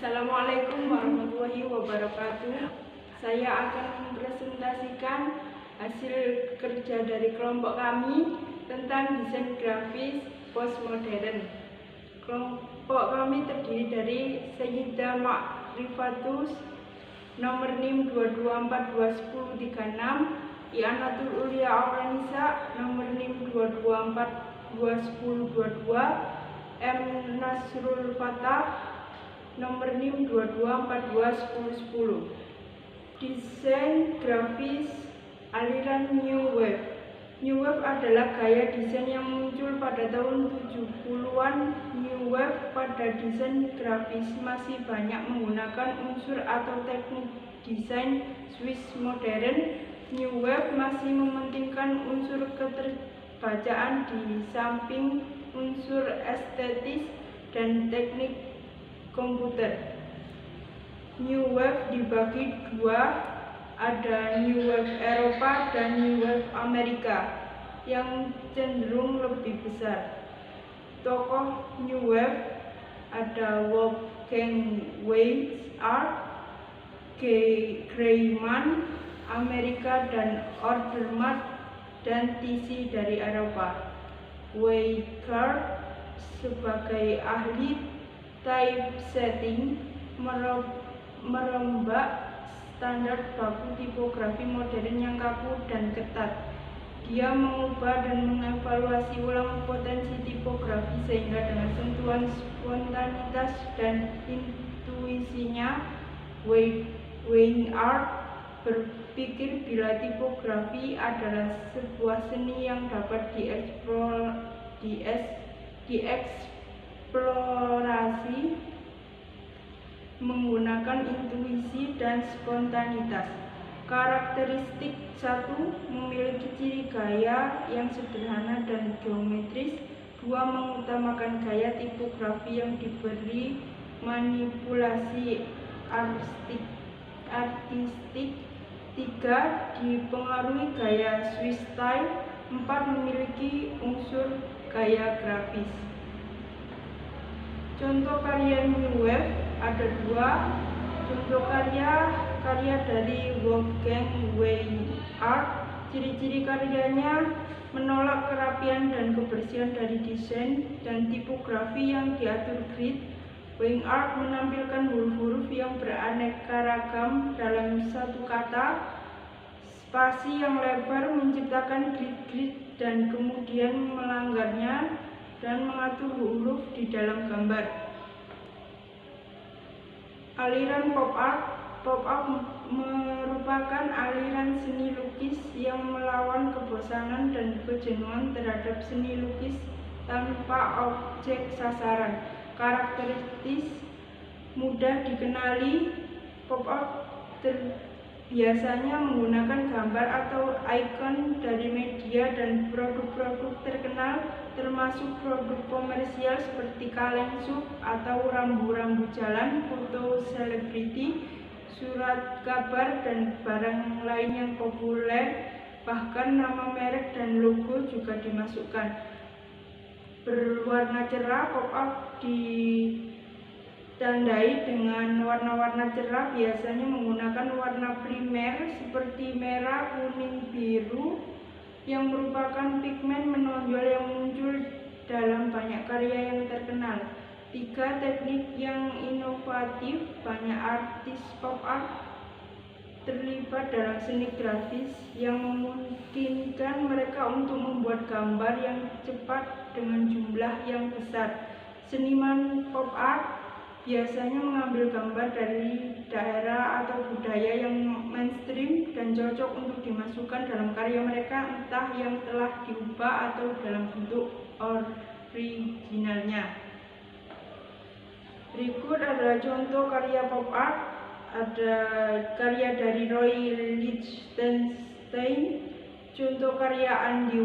Assalamualaikum warahmatullahi wabarakatuh. Saya akan mempresentasikan hasil kerja dari kelompok kami tentang desain grafis postmodern. Kelompok kami terdiri dari Sayyidah Ma'rifatus nomor NIM 224211036, I'anatul Ulia Aulanisa nomor NIM 224211022, M Nasrul Fatah nomor NIM 22421010. Desain grafis aliran New Wave. New Wave adalah gaya desain yang muncul pada tahun 70-an. New Wave pada desain grafis masih banyak menggunakan unsur atau teknik desain Swiss modern. New Wave masih mementingkan unsur keterbacaan di samping unsur estetis dan teknik komputer. New Wave dibagi dua, ada New Wave Eropa dan New Wave Amerika yang cenderung lebih besar. Tokoh New Wave ada Wolfgang Weishart, Greiman Amerika, dan Odermatt dan Tissot dari Eropa. Weishart sebagai ahli typesetting merombak standar baku tipografi modern yang kaku dan ketat. Dia mengubah dan mengevaluasi ulang potensi tipografi sehingga dengan sentuhan spontanitas dan intuisinya, Weishart berpikir bila tipografi adalah sebuah seni yang dapat dieksplorasi menggunakan intuisi dan spontanitas. Karakteristik 1. Memiliki ciri gaya yang sederhana dan geometris. 2. Mengutamakan gaya tipografi yang diberi manipulasi artistik. 3. Dipengaruhi gaya Swiss style. 4. Memiliki unsur gaya grafis. Contoh karya New Wave ada dua. Contoh karya dari Wolfgang Weishart. Ciri-ciri karyanya menolak kerapian dan kebersihan dari desain dan tipografi yang diatur grid. Weishart menampilkan huruf-huruf yang beraneka ragam dalam satu kata, spasi yang lebar, menciptakan grid-grid dan kemudian melanggarnya dan mengatur huruf di dalam gambar. Aliran pop art. Pop art merupakan aliran seni lukis yang melawan kebosanan dan kejenuhan terhadap seni lukis tanpa objek sasaran. Karakteristik mudah dikenali. Pop art biasanya menggunakan gambar atau ikon dari media dan produk-produk terkenal, termasuk produk komersial seperti kaleng sup atau rambu-rambu jalan, foto selebriti, surat kabar, dan barang lain yang populer. Bahkan nama merek dan logo juga dimasukkan. Berwarna cerah. Pop art ditandai dengan warna-warna cerah, biasanya menggunakan warna primer seperti merah, kuning, biru, yang merupakan pigmen menonjol yang muncul dalam banyak karya yang terkenal. 3. Teknik yang inovatif. Banyak artis pop art terlibat dalam seni grafis yang memungkinkan mereka untuk membuat gambar yang cepat dengan jumlah yang besar. Seniman pop art biasanya mengambil gambar dari daerah atau budaya yang mainstream dan cocok untuk dimasukkan dalam karya mereka, entah yang telah diubah atau dalam bentuk originalnya. Berikut adalah contoh karya pop art. Ada karya dari Roy Lichtenstein, contoh karya Andy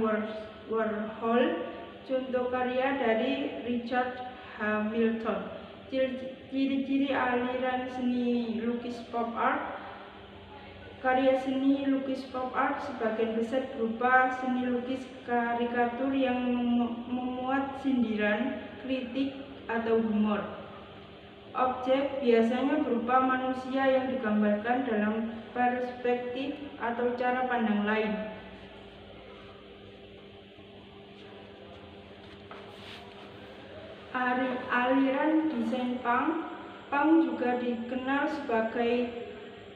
Warhol, contoh karya dari Richard Hamilton. Ciri-ciri aliran seni lukis pop art. Karya seni lukis pop art sebagian besar berupa seni lukis karikatur yang memuat sindiran, kritik, atau humor. Objek biasanya berupa manusia yang digambarkan dalam perspektif atau cara pandang lain. Aliran desain punk juga dikenal sebagai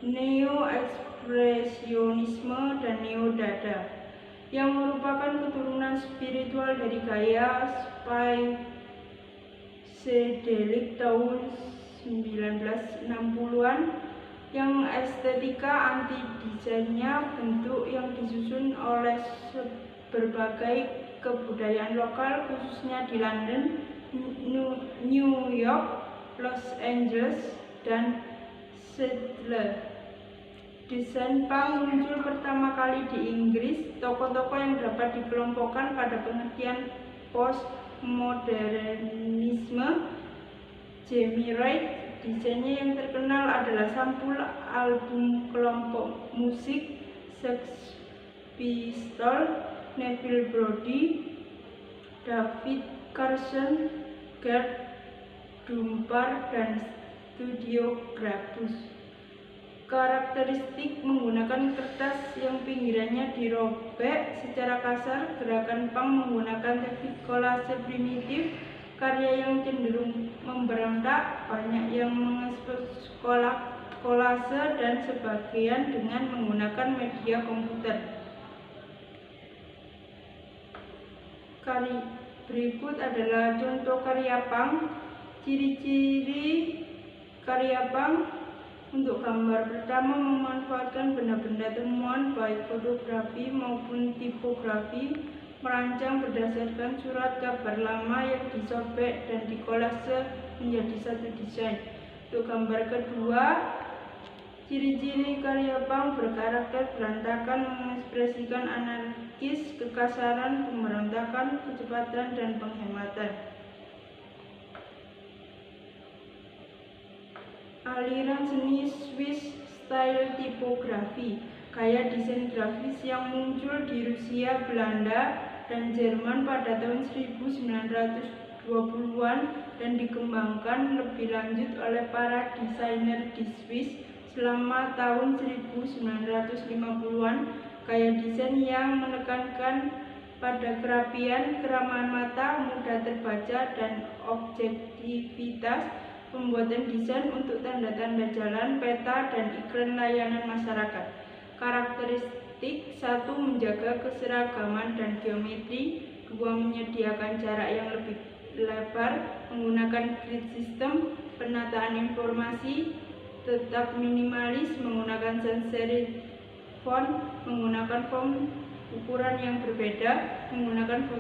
neo-ekspresionisme dan neo-dada, yang merupakan keturunan spiritual dari gaya psychedelic tahun 1960-an, yang estetika anti-desainnya bentuk yang disusun oleh berbagai kebudayaan lokal, khususnya di London, New York, Los Angeles, dan Seattle. Desain punk muncul pertama kali di Inggris. Tokoh-tokoh yang dapat dikelompokkan pada pengertian postmodernisme. Jamie Wright, desainnya yang terkenal adalah sampul album kelompok musik Sex Pistols, Neville Brody, David Carson, Gerd Dunbar, dan Studio Grapus. Karakteristik menggunakan kertas yang pinggirannya dirobek secara kasar. Gerakan punk menggunakan teknik kolase primitif, karya yang cenderung memberontak, banyak yang mengekspos kolase, dan sebagian dengan menggunakan media komputer. Berikut adalah contoh karya punk. Ciri-ciri karya punk. Untuk gambar pertama, memanfaatkan benda-benda temuan baik fotografi maupun tipografi, merancang berdasarkan surat kabar lama yang disobek dan dikolase menjadi satu desain. Untuk gambar kedua, ciri-ciri karya punk berkarakter berantakan, mengekspresikan anarkis, kekasaran, pemberontakan, kecepatan, dan penghematan. Aliran seni Swiss style tipografi, gaya desain grafis yang muncul di Rusia, Belanda, dan Jerman pada tahun 1920-an dan dikembangkan lebih lanjut oleh para desainer di Swiss selama tahun 1950-an. Gaya desain yang menekankan pada kerapian, keramahan mata, mudah terbaca, dan objektivitas. Pembuatan desain untuk tanda-tanda jalan, peta, dan iklan layanan masyarakat. Karakteristik: 1. Menjaga keseragaman dan geometri. 2. Menyediakan jarak yang lebih lebar, menggunakan grid system. Penataan informasi tetap minimalis, menggunakan sans serif font, menggunakan font ukuran yang berbeda, menggunakan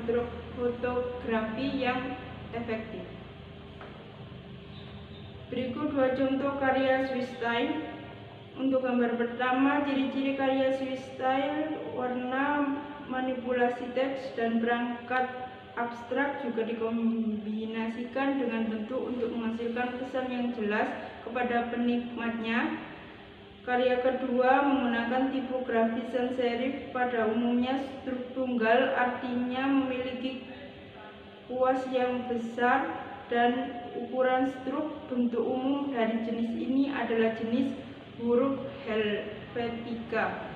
fotografi yang efektif. Berikut 2 contoh karya Swiss style. Untuk gambar pertama, ciri-ciri karya Swiss style: warna, manipulasi teks, dan perangkat abstrak juga dikombinasikan dengan bentuk untuk menghasilkan kesan yang jelas kepada penikmatnya. Karya kedua menggunakan tipografi sans serif, pada umumnya struk tunggal, artinya memiliki kuas yang besar dan ukuran struk. Bentuk umum dari jenis ini adalah jenis huruf Helvetica.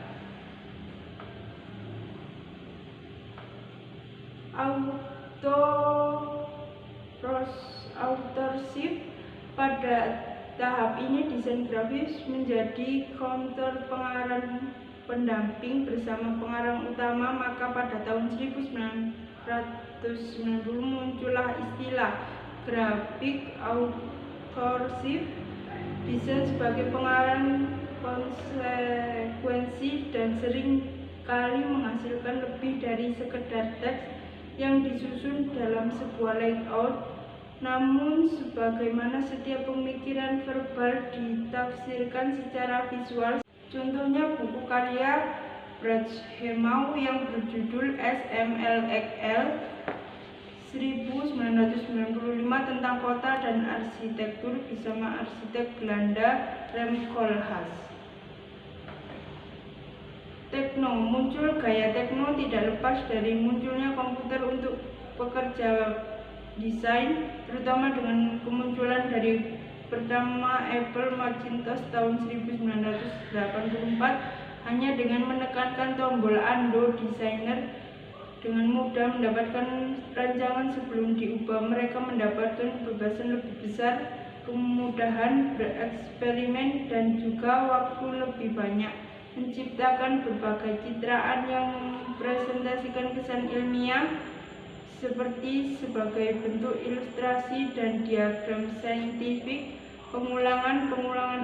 Authorship. Pada tahap ini desain grafis menjadi counter pengarang pendamping bersama pengarang utama, maka pada tahun 1990 muncullah istilah graphic authorship. Desain sebagai pengarang konsekuensi dan sering kali menghasilkan lebih dari sekedar teks yang disusun dalam sebuah layout. Namun, sebagaimana setiap pemikiran verbal ditafsirkan secara visual, contohnya buku karya Brashemau yang berjudul SMLXL 1995 tentang kota dan arsitektur bersama arsitek Belanda Rem Koolhaas. Tekno. Muncul gaya tekno tidak lepas dari munculnya komputer untuk pekerja desain, terutama dengan kemunculan dari pertama Apple Macintosh tahun 1984 hanya dengan menekankan tombol undo. Desainer dengan mudah mendapatkan rancangan sebelum diubah. Mereka mendapatkan kebebasan lebih besar, kemudahan bereksperimen, dan juga waktu lebih banyak. Menciptakan berbagai citraan yang mempresentasikan kesan ilmiah seperti sebagai bentuk ilustrasi dan diagram saintifik, pengulangan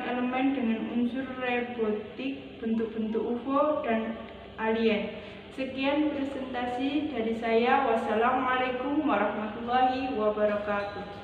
elemen dengan unsur robotik, bentuk-bentuk UFO, dan alien. Sekian presentasi dari saya. Wassalamualaikum warahmatullahi wabarakatuh.